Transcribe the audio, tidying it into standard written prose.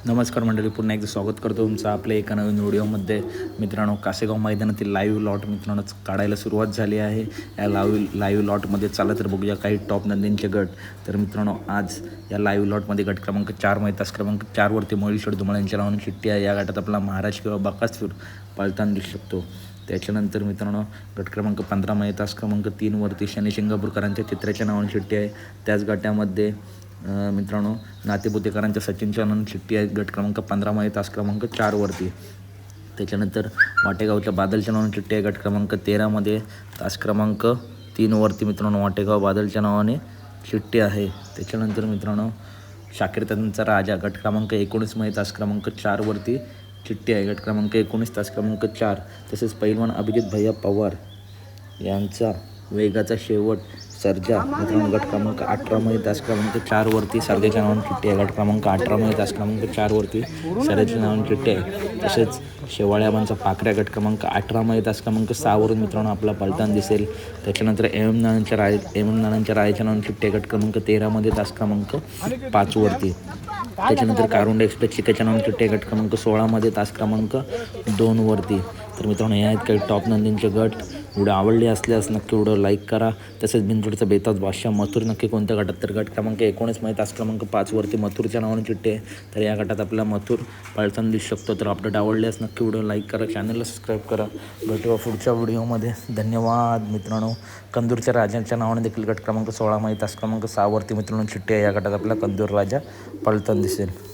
नमस्कार मंडळी, पुन्हा एकदा स्वागत करतो तुमचं आपल्या एका नवीन व्हिडिओमध्ये. मित्रांनो, कासेगाव मैदानातील लाईव्ह लॉट मित्रांनो काढायला सुरुवात झाली आहे. या लाईव्ह लॉटमध्ये चालत तर बघूया काही टॉप नंदींचे गट. तर मित्रांनो, आज या लाईव्ह लॉटमध्ये गट क्रमांक 4 तास क्रमांक 4वरती मयूरशेठ धुमाळ यांच्या नावाने चिठ्ठी आहे. या गटात आपला महाराज किंवा बकासूर पाळताना दिसू शकतो. त्याच्यानंतर मित्रांनो, गट क्रमांक 15 तास क्रमांक 3वरती शनी शिंगापूरकरांच्या चित्राच्या नावाने चिठ्ठी आहे. त्याच गटामध्ये मित्रांनो, नातेपुतेकरांच्या सचिनच्या नावाने चिठ्ठी आहे गट क्रमांक 15 तास क्रमांक 4वरती. त्याच्यानंतर वाटेगावच्या बादलच्या नावाने चिठ्ठी आहे गट क्रमांक 13 तास क्रमांक 3वरती. मित्रांनो, वाटेगाव बादलच्या नावाने चिठ्ठी आहे. त्याच्यानंतर मित्रांनो, शाकीरदादांचा राजा गट क्रमांक 19 तास क्रमांक 4वरती चिठ्ठी आहे गट क्रमांक 19 तास क्रमांक 4. तसेच पैलवान अभिजित भैया पवार यांचा वेगाचा शेवट सर्जा मित्रांनो गट क्रमांक 18 तास क्रमांक 4वरती सर्जाच्या नावाने चिठ्ठी आहे गट क्रमांक 18 तास क्रमांक 4वरती सर्जाच्या नावाने चिठ्ठी आहे. तसेच शेवाळ्याबांचा पाकऱ्या गट क्रमांक 18 तास क्रमांक 6वरून मित्रांनो आपला पलतान दिसेल. त्याच्यानंतर एम एम नानांच्या राजाच्या नावाने चिठ्ठी आहे गट क्रमांक 13 तास क्रमांक 5वरती. त्याच्यानंतर कारुंडे एक्सप्रेस चिकाच्या नावाने चिठ्ठी आहे गट क्रमांक 16 तास क्रमांक 2वरती. तर मित्रांनो, हे आहेत काही टॉप नंदींचे गट. व्हिडिओ आवडले असल्यास नक्की व्हिडिओ लाईक करा. तसेच बिनजोडचा बेताज बादशाह मथुर नक्की कोणत्या गटात, तर गट क्रमांक 19 तास क्रमांक 5वरती मथुरच्या नावाने चिठ्ठी आहे. तर या गटात आपला मथुर पळताना दिसू शकतो. तर अपडेट आवडल्यास नक्की व्हिडिओ लाईक करा, चॅनलला सबस्क्राईब करा. भेटूया पुढच्या व्हिडिओमध्ये. धन्यवाद मित्रांनो. कंदूरच्या राजाच्या नावाने देखील गट क्रमांक 16 तास क्रमांक 6वरती मित्रांनो चिठ्ठी आहे. या गटात आपला कंदूर राजा पळताना दिसेल.